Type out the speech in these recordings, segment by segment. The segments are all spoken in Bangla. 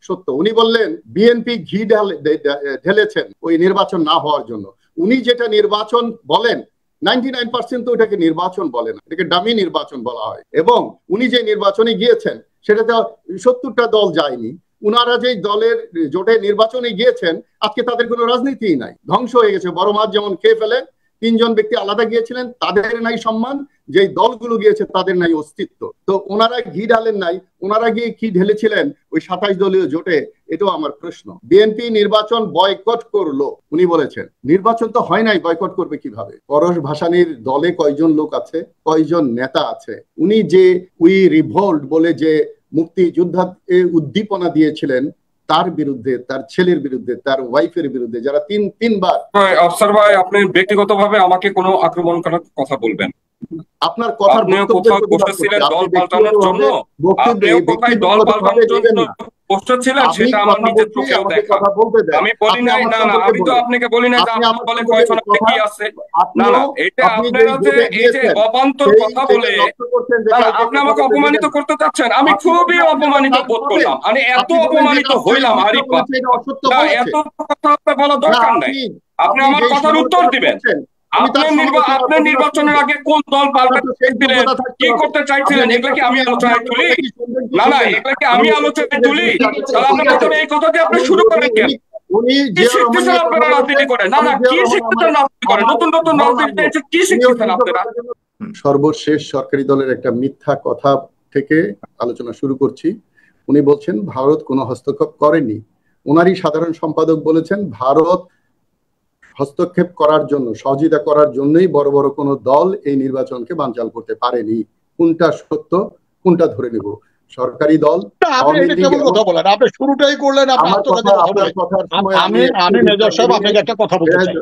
সত্য। উনি বললেন বিএনপি ঘি ঢেলেছেন ওই নির্বাচন না হওয়ার জন্য। উনি যেটা নির্বাচন বলেন 99% তো ওটাকে নির্বাচন বলে না, এটাকে ডামি নির্বাচন বলা হয়। এবং উনি যে নির্বাচনে গিয়েছেন সেটাতে 70টা দল যায়নি। উনারা যে দলের জোটে নির্বাচনে গিয়েছেন আজকে তাদের কোনো রাজনীতিই নাই, ধ্বংস হয়ে গেছে। বড় মাছ যেমন খেয়ে ফেলে, 3জন ব্যক্তি আলাদা গিয়েছিলেন, তাদের নাই সম্মান, যে দলগুলো গিয়েছে তাদের নাই অস্তিত্ব। তো ওনারা ঘি ঢালেন নাই, ওনারা গিয়ে কি ঢেলেছিলেন ওই 27 দলীয় জোটে, এটাও আমার প্রশ্ন। বিএনপি নির্বাচন বয়কট করলো উনি বলেছেন, নির্বাচন তো হয় নাই, বয়কট করবে কিভাবে? পরশ ভাসানীর দলে কয়জন লোক আছে, কয়জন নেতা আছে? উনি যে উই রিভোল্ট বলে যে মুক্তিযোদ্ধাকে উদ্দীপনা দিয়েছিলেন, তার বিরুদ্ধে, তার ছেলের বিরুদ্ধে, তার ওয়াইফের বিরুদ্ধে, যারা তিনবার। আফসার ভাই, আপনি ব্যক্তিগতভাবে আমাকে কোনো আক্রমণ করার কথা বলবেন? আপনার কথার কোথাও বসেছিলেন দল পাল্টানোর জন্য, আপনিও কোথায় দল পাল্টানোর জন্য বসেছিলেন, সেটা আমার নিজের চোখেও দেখা। আমি বলি নাই, না না, আমি তো আপনাকে বলি নাই যে আপনার দলে কয়জন কি আছে, না না, এটা আপনারা যে এই যে অবান্তর কথা বলে আপনি আমাকে অপমানিত করতে চাচ্ছেন, আমি খুবই অপমানিত বোধ করলাম। আমি এত অপমানিত হইলাম আরিফ ভাই, এত কথা বলার দরকার নাই। আপনি আমার কথার উত্তর দিবেন। আপনার নির্বাচনের আগে কোন দল পাল্টাতে চাইছিলেন, কি করতে চাইছিলেন, এগুলো কি আমি আলোচনায় তুলি? না না, এগুলো কি আমি আলোচনায় তুলি? তাহলে আপনি প্রথমে এই কথা দিয়ে আপনি শুরু করেন কেন? কি শিখতেছেন আপনারা রাজনীতি করে? না না, কি শিখতেছেন রাজনীতি করে? নতুন নতুন রাজনীতি কি শিখতেছেন আপনারা? সর্বশেষ সরকারি দলের একটা মিথ্যা কথা থেকে আলোচনা শুরু করছি। উনি বলছেন ভারত কোনো হস্তক্ষেপ করেনি। ওনারই সাধারণ সম্পাদক বলেছেন ভারত হস্তক্ষেপ করার জন্য, সহযোগিতা করার জন্যই বড় বড় কোনো দল এই নির্বাচনকে বানচাল করতে পারেনি। কোনটা সত্য, কোনটা ধরে নেব? সরকারি দল আপনি শুরুটাই করলেন, আমি মেজর সাহেব আপনাকে একটা কথা বলতে চাই,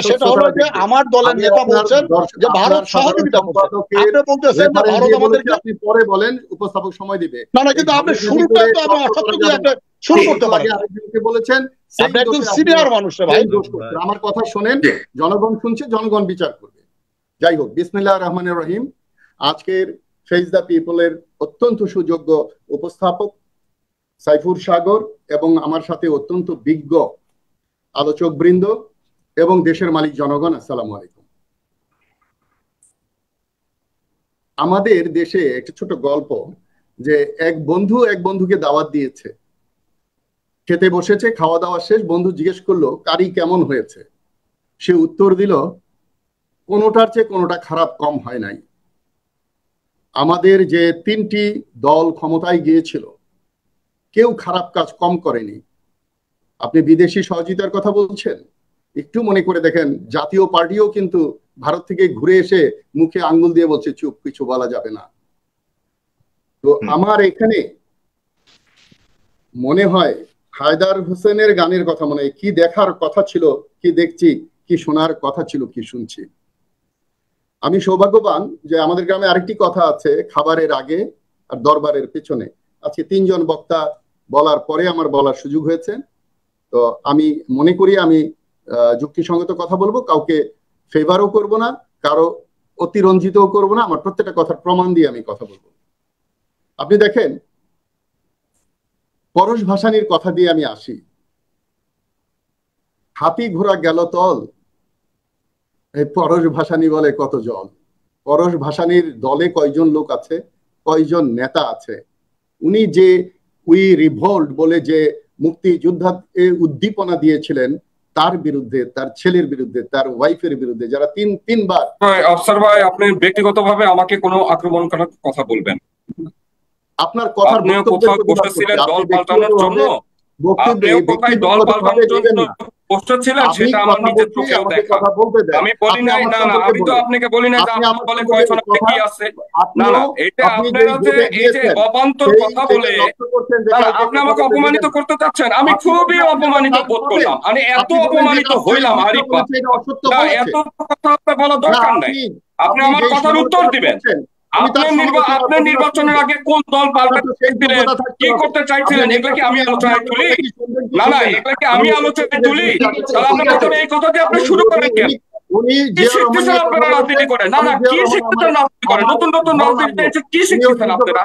সেটা হলো যে আমার দলের নেতা বলছেন যে ভারত সহযোগিতা করছে, আপনি বলতেছেন যে ভারত আমাদেরকে। আপনি পরে বলেন, উপস্থাপক সময় দিবে। না না, কিন্তু আপনি শুরুটাই তো আমি অসত্য দিয়ে আপনি শুরু করতে পারেন। আরেকজনকে বলেছেন আপনি একজন সিনিয়র মানুষ ভাই, আমার কথা শোনেন, জনগণ শুনছে, জনগণ বিচার করবে। যাই হোক, বিসমিল্লাহির রহমানির রহিম। আজকের ফেস দ্য পিপলের অত্যন্ত সুযোগ্য উপস্থাপক সাইফুর সাগর এবং আমার সাথে অত্যন্ত বিজ্ঞ আলোচক বৃন্দ এবং দেশের মালিক জনগণ, আসসালামু আলাইকুম। আমাদের দেশে একটা ছোট গল্প, যে এক বন্ধু এক বন্ধুকে দাওয়াত দিয়েছে, খেতে বসেছে, খাওয়া দাওয়া শেষ, বন্ধু জিজ্ঞেস করলো কারি কেমন হয়েছে। সে উত্তর দিল কোনোটার চেয়ে কোনোটা খারাপ কম হয় নাই। আমাদের যে 3টি দল ক্ষমতায় গিয়েছিল কেউ খারাপ কাজ কম করেনি। আপনি বিদেশি সহযোগিতার কথা বলছেন, একটু মনে করে দেখেন, জাতীয় পার্টিও কিন্তু ভারত থেকে ঘুরে এসে মুখে আঙ্গুল দিয়ে বলছে চুপ, কিছু বলা যাবে না। তো আমার এখানে মনে হয় হায়দার হোসেনের গানের কথা মনে হয়, কি দেখার কথা ছিল কি দেখছি, কি শোনার কথা ছিল কি শুনছি। আমি সৌভাগ্যবান যে আমাদের গ্রামে আরেকটি কথা আছে, খাবারের আগে আর দরবারের পেছনে। আজকে 3জন বক্তা বলার পরে আমার বলার সুযোগ হয়েছে। তো আমি মনে করি আমি যুক্তিসঙ্গত কথা বলবো, কাউকে ফেভারও করব না, কারো অতিরঞ্জিতও করব না, আমার প্রত্যেকটা কথার প্রমাণ দিয়ে আমি কথা বলবো। আপনি দেখেন, পরশ ভাসানীর কথা দিয়ে আমি আসি। হাতি ঘোড়া গেল তল, এই পরশ ভাসানী বলে কত জল। পরশ ভাসানীর দলে কয়জন লোক আছে, কয়জন নেতা আছে? উনি যে উই রিভোল্ট বলে যে মুক্তিযোদ্ধাকে উদ্দীপনা দিয়েছিলেন, তার বিরুদ্ধে, তার ছেলের বিরুদ্ধে, তার ওয়াইফের বিরুদ্ধে, যারা তিনবার। আফসার ভাই, আপনি ব্যক্তিগতভাবে আমাকে কোনো আক্রমণ করার কথা বলবেন? আপনার কথার কোথাও বসেছিলেন দল পাল্টানোর জন্য, আপনিও কোথায় দল পাল্টানোর জন্য বসেছিলেন, সেটা আমার নিজের চোখেও দেখা। আমি বলি নাই, না না, আমি তো আপনাকে বলি নাই যে আপনার দলে কয়জন কি আছে, না না, এটা আপনারা যে এই যে অবান্তর কথা বলে আপনি আমাকে অপমানিত করতে চাচ্ছেন, আমি খুবই অপমানিত বোধ করলাম। আমি এত অপমানিত হইলাম আরিফ ভাই, এত কথা বলার দরকার নাই। আপনি আমার কথার উত্তর দিবেন। আপনার নির্বাচনের আগে কোন দল পাল্টাতে চাইছিলেন, কি করতে চাইছিলেন, এগুলো কি আমি আলোচনায় তুলি? না না, এগুলো কি আমি আলোচনায় তুলি? তাহলে আপনি প্রথমে এই কথা দিয়ে আপনি শুরু করেন কেন? উনি রাজনীতি করেন না, কি শিখতেছেন রাজনীতি করেন, নতুন নতুন রাজনীতি কি শিখতেছেন আপনারা?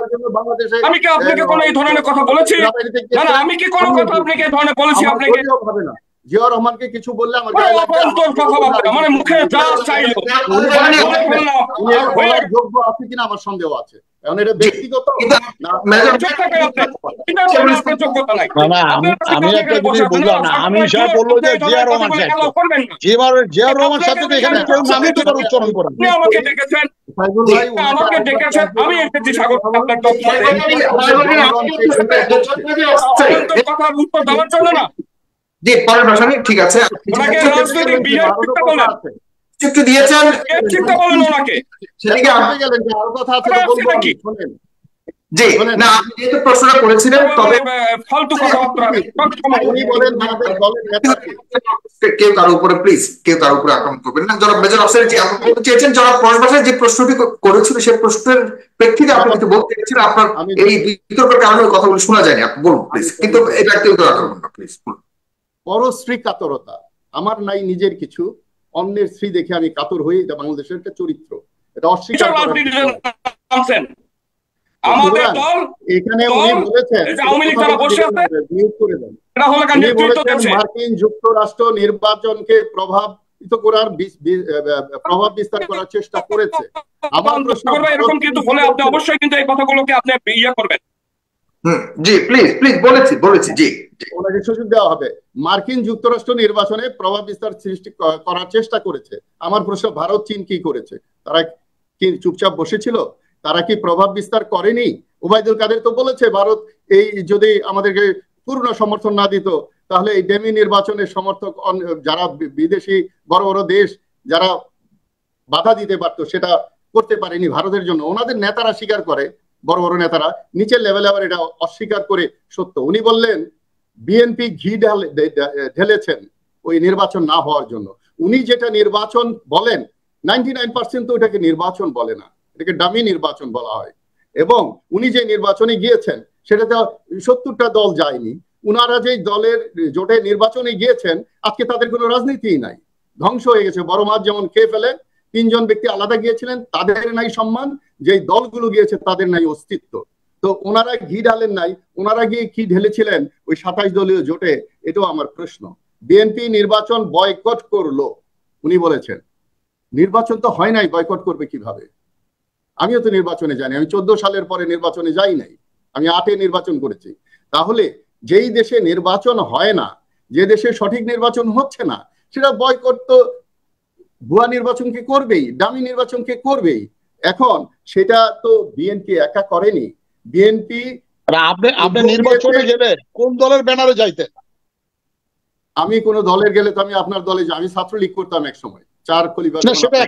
আমি কি আপনাকে কোনো এই ধরনের কথা বলেছি? না না, আমি কি কোনো কথা আপনাকে এই ধরনের বলেছি? আপনাকে জিয়া রহমানকে কিছু বললে আমার কথাবার্তা মানে মুখে যা চাইলো যোগ্য আছে কিনা আমার সন্দেহ আছে। এখন এটা ব্যক্তিগত আমি একটা জিনিস বুঝলাম না। আমি সাহেব বললো যে জিয়া রহমান জিয়া রহমান সাহেব এখানে কেউ নামই তো উচ্চারণ করেন। আমাকে ডেকেছেন, আমাকে ডেকেছেন, আমি এসেছি স্বাগত আপনার কথার উত্তর দেওয়ার জন্য না। জি, পরের প্রশ্ন। ঠিক আছে, ওনাকে রাজনৈতিক বিহেভ করতে বলেন, একটু দিয়েছেন চিন্তা বলেন ওনাকে। সেদিকে আপনি গেলেন যে আরো কথা আছে তো বলবো আমি, শুনেন। জি না, আপনি যেহেতু প্রশ্নটা করেছিলেন তবে ফালতু কথাবার্তা উনি বলেন আমাদের দলের নেতা কেউ কারো উপরে প্লিজ কেউ কারো উপরে আক্রমণ করবেন না। জনাব মেজর আফসার জি আপনি বলতে চেয়েছেন জনাব পরশ যে প্রশ্নটি করেছিল সেই প্রশ্নের প্রেক্ষিতে আপনি কিছু বলতে চেয়েছিলেন, আপনার এই বিতর্কের কারণে কথাগুলো শোনা যায়নি, আপনি বলুন প্লিজ, কিন্তু এটা কেউ আক্রমণ না প্লিজ বলুন। পরশ্রী কাতরতা আমার নাই, নিজের কিছু অন্যের স্ত্রী দেখে আমি কাতর হই, এটা বাংলাদেশের একটা চরিত্র, এটা অস্বীকার করার। আমাদের দল এখানে উনি বলেছেন আওয়ামী লীগ যারা বসে আছে এটা হলো কার নেতৃত্ব দিচ্ছে। মার্কিন যুক্তরাষ্ট্র নির্বাচনকে প্রভাবিত করার প্রভাব বিস্তার করার চেষ্টা করেছে। আমার প্রশ্ন এরকম কিন্তু হলে আপনি অবশ্যই কিন্তু এই কথাগুলোকে আপনি ইয়ে করবেন। জি প্লিজ প্লিজ বলেছি জি ওনাকে সুযোগ দেওয়া হবে। মার্কিন যুক্তরাষ্ট্র নির্বাচনে প্রভাব বিস্তার সৃষ্টি করার চেষ্টা করেছে। আমার প্রশ্ন, ভারত চীন কি করেছে? তারা কি চুপচাপ বসেছিল? তারা কি প্রভাব বিস্তার করেনি? ওবায়দুল কাদের তো বলেছে ভারত এই যদি আমাদেরকে পূর্ণ সমর্থন না দিত তাহলে এই ডেমি নির্বাচনের সমর্থক যারা বিদেশি বড় বড় দেশ যারা বাধা দিতে পারতো সেটা করতে পারেনি ভারতের জন্য। ওনাদের নেতারা স্বীকার করে, বড় বড় নেতারা নিচের লেভেলে আবার এটা অস্বীকার করে সত্য। উনি বললেন বিএনপি ঘি ঢেলেছেন ওই নির্বাচন না হওয়ার জন্য। উনি যেটা নির্বাচন বলেন 99% তো ওটাকে নির্বাচন বলে না, এটাকে ডামি নির্বাচন বলা হয়। এবং উনি যে নির্বাচনে গিয়েছেন সেটাতে 70টা দল যায়নি। উনারা যে দলের জোটে নির্বাচনে গিয়েছেন আজকে তাদের কোনো রাজনীতিই নাই, ধ্বংস হয়ে গেছে। বড় মাছ যেমন খেয়ে ফেলে, 3 জন ব্যক্তি আলাদা গিয়েছিলেন, তাদের নাই সম্মান, যেই দলগুলো গিয়েছে তাদের নাই অস্তিত্ব। তো ওনারা ঘি ঢালেন নাই, ওনারা গিয়ে কি ঢেলেছিলেন ওই 27 দলীয় জোটে? এটাও আমার প্রশ্ন। বিএনপি নির্বাচন বয়কট করলো উনি বলেছেন, নির্বাচন তো হয় নাই, বয়কট করবে কিভাবে? আমিও তো নির্বাচনে যাইনি, আমি 14 সালের পরে নির্বাচনে যাই নাই, আমি 8-এ নির্বাচন করেছি। তাহলে যেই দেশে নির্বাচন হয় না, যে দেশে সঠিক নির্বাচন হচ্ছে না, সেটা বয়কট তো ভুয়া নির্বাচনকে করবেই, ডামি নির্বাচনকে করবেই। এখন সেটা তো বিএনপি একা করেনি। বিএনপি আপনি নির্বাচনে গেলে কোন দলের ব্যানারে যাইতেন? আমি কোন দলের গেলে তো আমি আপনার দলে যাই। আমি ছাত্রলীগ করতাম এক সময়, 4 খলিফা। সেটা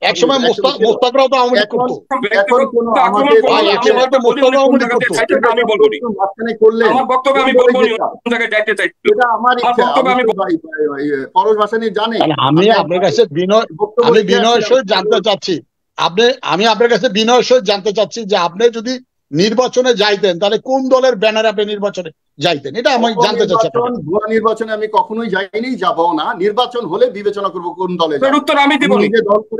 এক সময় মোস্তাকরাও তো আওয়ামী লীগ করতো। এখন কোন আমাদের আমি বলবো নি, মাঝখানে করলে আমার বক্তব্য আমি বলবো নি, কোন জায়গায় যাইতে চাই এটা আমার ইচ্ছা। আমি পরশ ভাসানী জানে। আমি আপনার কাছে বিনয়ের সহিত জানতে চাচ্ছি, আমি আপনার কাছে বিনয়ের সহিত জানতে চাচ্ছি যে আপনি যদি নির্বাচনে যাইতেন তাহলে কোন দলের ব্যানারে আপনি নির্বাচনে যাইতেন, এটা আমি জানতে চাচ্ছি। ভুয়া নির্বাচনে আমি কখনোই যাইনি, যাবো না। নির্বাচন হলে বিবেচনা করব কোন দলে যাব। উত্তর আমি দেব,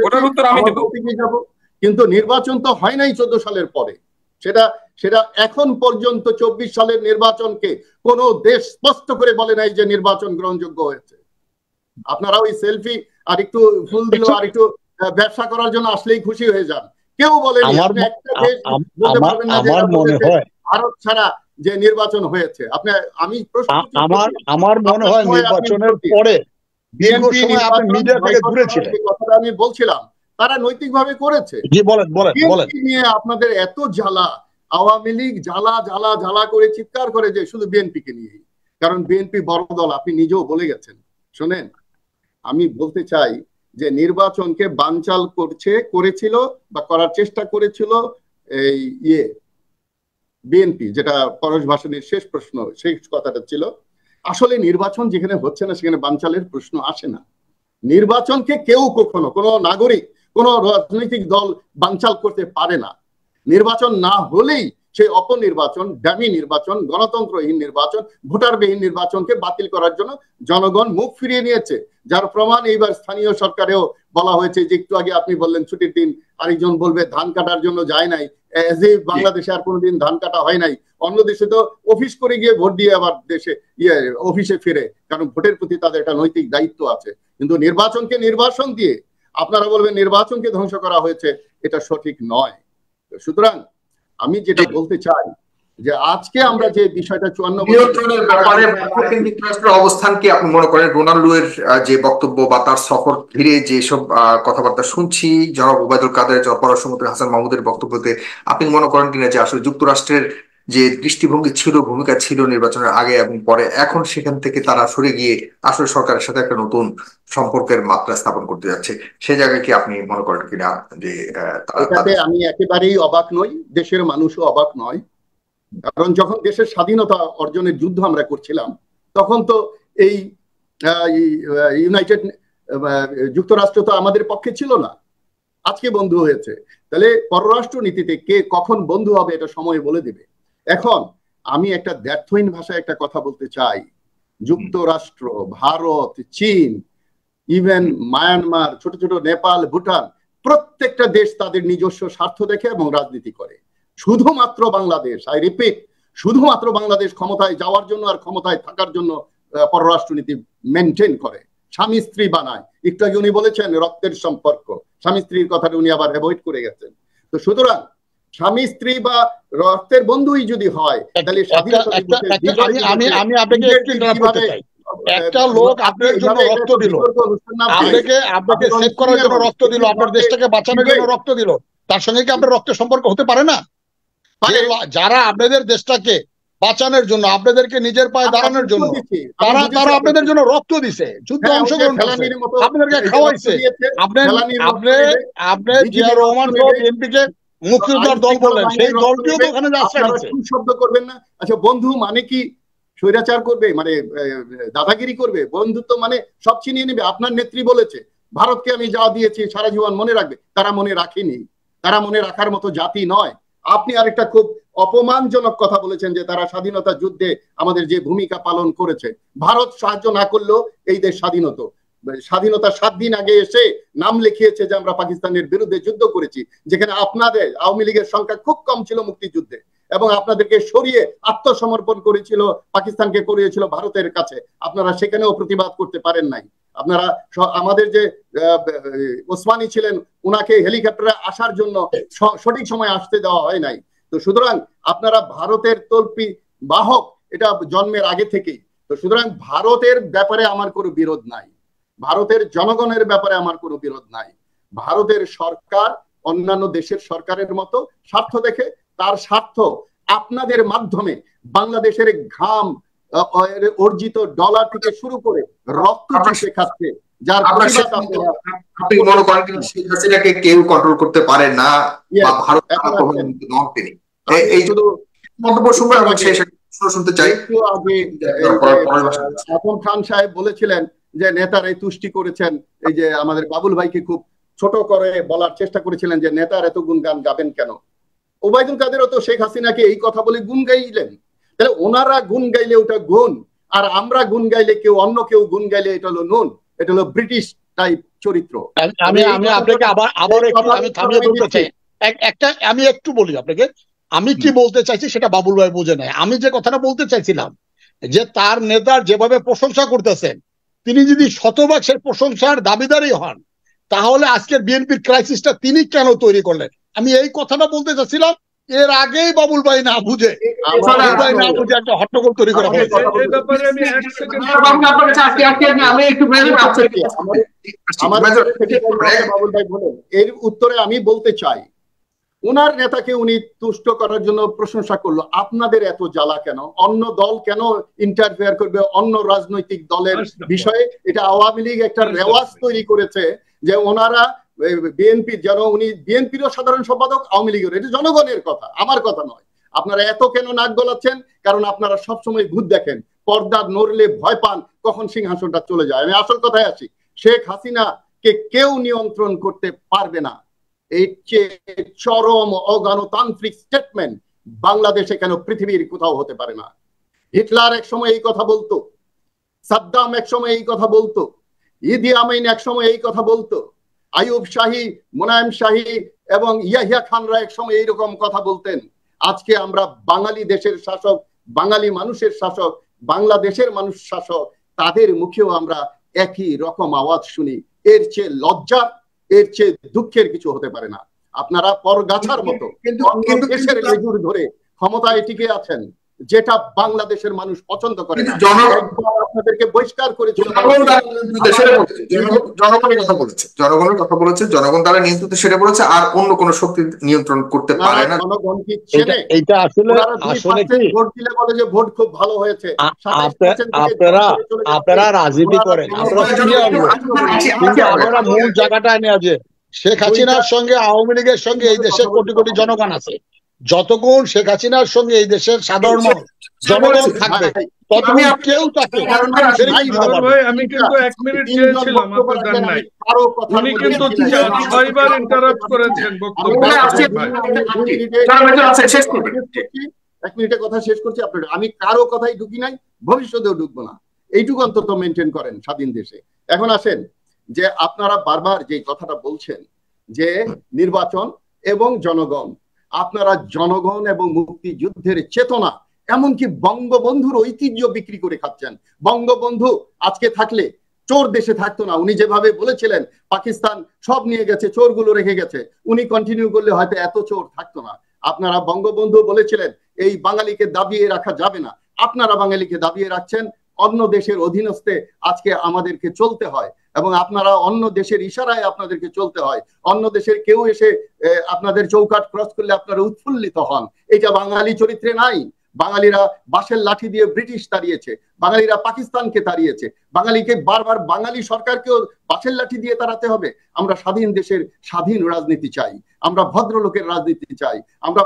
ওটার উত্তর আমি দেব। কিন্তু নির্বাচন তো হয় নাই 14 সালের পরে। সেটা এখন পর্যন্ত 24 সালের নির্বাচনকে কোন দেশ স্পষ্ট করে বলে নাই যে নির্বাচন গ্রহণযোগ্য হয়েছে। আপনারা ওই সেলফি আর একটু ফুল দিল আর একটু ব্যবসা করার জন্য আসলেই খুশি হয়ে যান। কেউ বলেনি একটা দেশ বলতে পারবেন না যে ভারত ছাড়া যে নির্বাচন হয়েছে। আমি আমার মনে হয় নির্বাচনের পরে বিএনপি মিডিয়া থেকে দূরে ছিলেন, কথাটা আমি বলছিলাম, তারা নৈতিকভাবে করেছে। জি বলেন। নিয়ে আপনাদের এত জ্বালা, আওয়ামী লীগ জ্বালা জ্বালা জ্বালা করে চিৎকার করে যে শুধু বিএনপি কে নিয়ে, কারণ বিএনপি বড় দল, আপনি নিজেও বলে গেছেন। শোনেন, আমি বলতে চাই যে নির্বাচনকে বানচাল করেছিল বা করার চেষ্টা করেছিল এই বিএনপি, যেটা পরশ ভাসানীর শেষ প্রশ্ন, শেষ কথাটা ছিল। আসলে নির্বাচন যেখানে হচ্ছে না সেখানে বানচালের প্রশ্ন আসে না। নির্বাচনকে কেউ কখনো কোনো নাগরিক, কোন রাজনৈতিক দল বানচাল করতে পারে না। নির্বাচন না হলেই সেই অপনির্বাচন, ডামি নির্বাচন, গণতন্ত্রহীন নির্বাচন, ভোটারবিহীন নির্বাচনকে বাতিল করার জন্য জনগণ মুখ ফিরিয়ে নিয়েছে। যার প্রমাণ এইবার স্থানীয় সরকারেও বলা হয়েছে যে একটু আগে আপনি বললেন ছুটির দিন, আরেকজন বলবে ধান কাটার জন্য যায় নাই, বাংলাদেশে আর কোনোদিন ধান কাটা হয় নাই। অন্য দেশে তো অফিস করে গিয়ে ভোট দিয়ে আবার দেশে অফিসে ফিরে, কারণ ভোটের প্রতি তাদের একটা নৈতিক দায়িত্ব আছে। কিন্তু নির্বাচনকে নির্বাসন দিয়ে আপনারা বলবেন নির্বাচনকে ধ্বংস করা হয়েছে, এটা সঠিক নয়। সুতরাং আমি যেটা বলতে চাই যে আজকে আমরা যে বিষয়টা 54 ব্যাপারে যুক্তরাষ্ট্রের অবস্থান কি আপনি মনে করেন? রোনাল্ডো এর যে বক্তব্য বা তার সফর ঘিরে যেসব কথাবার্তা শুনছি, জনাব ওবায়দুল কাদের, পররাষ্ট্রমন্ত্রী হাসান মাহমুদের বক্তব্যতে আপনি মনে করেন কিনা যে আসলে যুক্তরাষ্ট্রের যে দৃষ্টিভঙ্গি ছিল, ভূমিকা ছিল নির্বাচনের আগে এবং পরে, এখন সেখান থেকে তারা সরে গিয়ে আসলে সরকারের সাথে একটা নতুন সম্পর্কের মাত্রা স্থাপন করতে যাচ্ছে, সে জায়গায় কি আপনি মনে করেন কিনা যে এটাতে আমি একেবারেই অবাক নই, দেশের মানুষও অবাক নয়। কারণ যখন দেশের স্বাধীনতা অর্জনের যুদ্ধ আমরা করছিলাম, তখন তো এই ইউনাইটেড যুক্তরাষ্ট্র তো আমাদের পক্ষে ছিল না, আজকে বন্ধু হয়েছে। তাহলে পররাষ্ট্র নীতিতে কে কখন বন্ধু হবে এটা সময় বলে দিবে। এখন আমি একটা দ্ব্যর্থহীন ভাষায় একটা কথা বলতে চাই, যুক্তরাষ্ট্র, ভারত, চীন, ইভেন মায়ানমার, ছোট ছোট নেপাল, ভুটান, প্রত্যেকটা দেশ তাদের নিজস্ব স্বার্থ দেখে এবং রাজনীতি করে। শুধুমাত্র বাংলাদেশ, আই রিপিট, শুধুমাত্র বাংলাদেশ ক্ষমতায় যাওয়ার জন্য আর ক্ষমতায় থাকার জন্য পররাষ্ট্রনীতি মেনটেন করে, স্বামী স্ত্রী বানায়। একটু আগে উনি বলেছেন রক্তের সম্পর্ক, স্বামী স্ত্রীর কথাটা উনি আবার অ্যাভয়েড করে গেছেন। তো সুতরাং স্বামী স্ত্রী বা রক্তের বন্ধুই যদি হয়, তাহলে আমি আপনাকে একটু ইন্টারাপ্ট করতে চাই। একটা লোক আপনার জন্য রক্ত দিল, আপনাকে সেভ করার জন্য রক্ত দিল, আপনার দেশটাকে বাঁচানোর জন্য রক্ত দিল, তার সঙ্গে কি আপনার রক্তের সম্পর্ক হতে পারে না? যারা আপনাদের দেশটাকে বাঁচানোর জন্য, আপনাদেরকে নিজের পায়ে দাঁড়ানোর জন্য, তারা আপনাদের জন্য রক্ত দিছে, যুদ্ধে অংশগ্রহণ করছে, আপনাদেরকে খাওয়াইছে। আপনি জিয়া রহমান সহ বিএনপিকে মুক্তিযোদ্ধার দল বললেন, সেই দলটিও তো ওখানে শব্দ করবেন না। আচ্ছা, বন্ধু মানে কি স্বৈরাচার করবে, মানে দাদাগিরি করবে? বন্ধুত্ব মানে সব ছিনিয়ে নেবে। আপনার নেত্রী বলেছে ভারতকে আমি যা দিয়েছি সারা জীবন মনে রাখবে, তারা মনে রাখেনি, তারা মনে রাখার মতো জাতি নয়। আপনি আরেকটা খুব অপমানজনক কথা বলেছেন যে তারা স্বাধীনতা যুদ্ধে আমাদের যে ভূমিকা পালন করেছে, ভারত সাহায্য না করলেও এই দেশ স্বাধীনতা 7 দিন আগে এসে নাম লিখিয়েছে যে আমরা পাকিস্তানের বিরুদ্ধে যুদ্ধ করেছি, যেখানে আপনাদের আওয়ামী লীগের সংখ্যা খুব কম ছিল মুক্তিযুদ্ধে, এবং আপনাদেরকে সরিয়ে আত্মসমর্পণ করেছিল, পাকিস্তানকে করিয়েছিল ভারতের কাছে। আপনারা সেখানেও প্রতিবাদ করতে পারেন নাই। আপনারা আমাদের যে ওসমানী ছিলেন, উনাকে হেলিকপ্টারে আসার জন্য সঠিক সময় আসতে দেওয়া হয় নাই। তো সুতরাং আপনারা ভারতের তল্পি বাহক, এটা জন্মের আগে থেকেই। তো সুতরাং ভারতের ব্যাপারে আমার কোনো বিরোধ নাই, ভারতের জনগণের ব্যাপারে আমার কোনো বিরোধ নাই। ভারতের সরকার অন্যান্য দেশের সরকারের মতো স্বার্থ দেখে, তার স্বার্থ আপনাদের মাধ্যমে বাংলাদেশের ঘাম অর্জিত ডলার থেকে শুরু করে রক্ত চুষে খাচ্ছে, যার আপনি মনে করেন কিনা শেখ হাসিনাকে কেউ কন্ট্রোল করতে পারে না, বা ভারত তিনি এই শুধু মন্তব্য শুনবো এবং শেষ শুনতে চাই। একটু আগে আজম খান সাহেব বলেছিলেন যে নেতারাই তুষ্টি করেছেন, এই যে আমাদের বাবুল ভাইকে খুব ছোট করে বলার চেষ্টা করেছিলেন যে নেতার এত গুণগান গাবেন কেন। ওবায়দুল কাদেরও তো শেখ হাসিনাকে এই কথা বলে গুণ গাইলেন। তাহলে ওনারা গুণ গাইলে ওটা গুণ, আর আমরা গুণ গাইলে, অন্য কেউ গুণ গাইলে এটা হলো নুন, এটা হলো ব্রিটিশ টাইপ চরিত্র। আমি আপনাকে আবার আমি থামিয়ে বলতে চাই, আমি একটু বলি আপনাকে, আমি কি বলতে চাইছি সেটা বাবুল ভাই বুঝে নেয়। আমি যে কথাটা বলতে চাইছিলাম যে তার নেতার যেভাবে প্রশংসা করতেছেন, তিনি যদি শতভাগ সে প্রশংসার দাবিদারই হন, তাহলে আজকের বিএনপির ক্রাইসিসটা তিনি কেন তৈরি করলেন? আমি এই কথাটা বলতে চাচ্ছিলাম। এর আগেই বাবুল ভাই না বুঝে একটা হট্টগোল তৈরি করা হয়েছে। এর উত্তরে আমি বলতে চাই, উনার নেতাকে উনি তুষ্ট করার জন্য প্রশংসা করলো, আপনাদের এত জ্বালা কেন? অন্য দল কেন ইন্টারফেয়ার করবে অন্য রাজনৈতিক দলের বিষয়ে? এটা আওয়ামী লীগ একটা রেওয়াজ তৈরি করেছে যে ওনারা বিএনপি, যেন উনি বিএনপিরও সাধারণ সম্পাদক, আওয়ামী লীগের। এটা জনগণের কথা, আমার কথা নয়। আপনারা এত কেন নাক গলাচ্ছেন? কারণ আপনারা সবসময় ভূত দেখেন, পর্দা নড়লে ভয় পান কখন সিংহাসনটা চলে যায়। আমি আসল কথায় আসি, শেখ হাসিনাকে কেউ নিয়ন্ত্রণ করতে পারবে না। এই চরম অগণতান্ত্রিক স্টেটমেন্ট বাংলাদেশে কেন পৃথিবীর কোথাও হতে পারে না? হিটলার এক সময় এই কথা বলতো, সাদ্দাম এক সময় এই কথা বলতো, ইদি আমিন এক সময় এই কথা বলতো, আইয়ুব শাহী, মোনায়েম শাহী এবং ইয়াহিয়া খানরা এক সময় এইরকম কথা বলতেন। আজকে আমরা বাঙালি দেশের শাসক, বাঙালি মানুষের শাসক, বাংলাদেশের মানুষ শাসক, তাদের মুখেও আমরা একই রকম আওয়াজ শুনি। এর চেয়ে লজ্জা, এর চেয়ে দুঃখের কিছু হতে পারে না। আপনারা পরগাছার মতো অন্য দেশের লেজুর ধরে ক্ষমতায় টিকে আছেন, যেটা বাংলাদেশের মানুষ পছন্দ করে না। আপনাদেরকে বহিষ্কার করেছিল। জনগণের কথা বলেছে, জনগণের কথা বলেছে, জনগণ দ্বারা নিয়ন্ত্রিত সেটা বলেছে, আর অন্য কোন শক্তি নিয়ন্ত্রণ করতে পারে না। জনগণ কি চেনে? এটা আসলে কি ভোট দিলে বলে যে ভোট খুব ভালো হয়েছে। আপনারা রাজনীতি করেন, কিন্তু আমরা মূল জায়গাটা নিয়ে যে শেখ হাসিনার সঙ্গে আওয়ামী লীগের সঙ্গে এই দেশের কোটি কোটি জনগণ আছে। যতক্ষণ শেখ হাসিনার সঙ্গে এই দেশের সাধারণ জনগণ থাকবে, ততক্ষণ কেউ তাকে। আমি কিন্তু 1 মিনিট চেয়েছিলাম, আপনার দেন নাই। উনি কিন্তু 6বার ইন্টারাপ্ট করেছেন বক্তব্য। 1 মিনিটে কথা শেষ করছি আপনার। আমি কারো কথাই ঢুকি নাই, ভবিষ্যতেও ঢুকবো না। এইটুকু অন্তত মেনটেন করেন স্বাধীন দেশে। এখন আসেন যে আপনারা বারবার যে কথাটা বলছেন যে নির্বাচন এবং জনগণ, আপনারা জনগণ এবং মুক্তিযুদ্ধের চেতনা, এমনকি বঙ্গবন্ধুর ঐতিহ্য বিক্রি করে খাচ্ছেন। বঙ্গবন্ধু আজকে থাকলে চোর দেশে থাকতো না। উনি যেভাবে বলেছিলেন পাকিস্তান সব নিয়ে গেছে, চোরগুলো রেখে গেছে, উনি কন্টিনিউ করলে হয়তো এত চোর থাকতো না। আপনারা বঙ্গবন্ধু বলেছিলেন এই বাঙালিকে দাবিয়ে রাখা যাবে না, আপনারা বাঙালিকে দাবিয়ে রাখছেন। অন্য দেশের অধীনস্থে আজকে আমাদেরকে চলতে হয়, এবং আপনারা অন্য দেশের ইশারায় আপনাদেরকে চলতে হয়। অন্য দেশের কেউ এসে আপনাদের চৌকাট ক্রস করলে আপনারা উৎফুল্লিত হন। এটা বাঙালি চরিত্রে নাই। বাঙালিরা বাঁশের লাঠি দিয়ে ব্রিটিশ তাড়িয়েছে, বাঙালিরা পাকিস্তানকে তাড়িয়েছে, বাঙালিকে বারবার বাঙালি সরকারকেও বাঁশের লাঠি দিয়ে তাড়াতে হবে। আমরা স্বাধীন দেশের স্বাধীন রাজনীতি চাই, আমরা ভদ্রলোকের রাজনীতি চাই, আমরা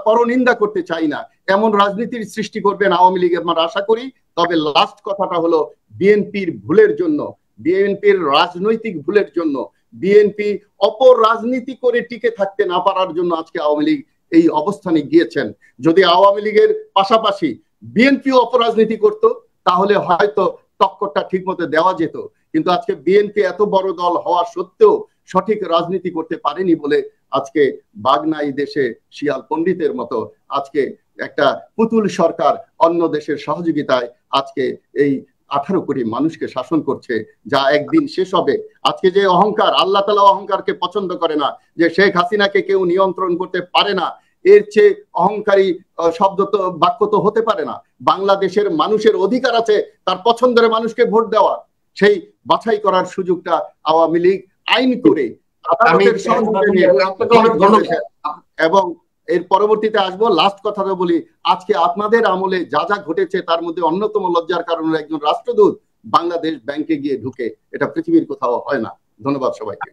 পরনিন্দা করতে চাই না। এমন রাজনীতির সৃষ্টি করবেন আওয়ামী লীগ আমরা আশা করি। তবে লাস্ট কথাটা হলো বিএনপির ভুলের জন্য, বিএনপির রাজনৈতিক ভুলের জন্য, বিএনপি অপর রাজনীতি করে টিকে থাকতে না পারার জন্য আজকে আওয়ামী লীগ এই অবস্থানে গিয়েছেন। যদি আওয়ামী লীগের পাশাপাশি বিএনপিও অপরাজনীতি করত, তাহলে হয়তো টক্করটা ঠিক মতো দেওয়া যেত। কিন্তু আজকে বিএনপি এত বড় দল হওয়া সত্ত্বেও সঠিক রাজনীতি করতে পারেনি বলে আজকে বাগনাই দেশে শিয়াল পণ্ডিতের মতো আজকে একটা পুতুল সরকার অন্য দেশের সহযোগিতায় আজকে এই 18 কোটি মানুষকে শাসন করছে, যা একদিন শেষ হবে। আজকে যে অহংকার, আল্লাহ তাআলা অহংকারকে পছন্দ করে না, যে শেখ হাসিনাকে কেউ নিয়ন্ত্রণ করতে পারে না, এর চেয়ে অহংকারী শব্দ তো বাক্য তো হতে পারে না। বাংলাদেশের মানুষের অধিকার আছে তার পছন্দের মানুষকে ভোট দেওয়া, সেই বাছাই করার সুযোগটা আওয়ামী লীগ আইন করে এবং এর পরবর্তীতে আসবো। লাস্ট কথাটা বলি, আজকে আপনাদের আমলে যা যা ঘটেছে তার মধ্যে অন্যতম লজ্জার কারণ একজন রাষ্ট্রদূত বাংলাদেশ ব্যাংকে গিয়ে ঢুকে, এটা পৃথিবীর কোথাও হয় না। ধন্যবাদ সবাইকে।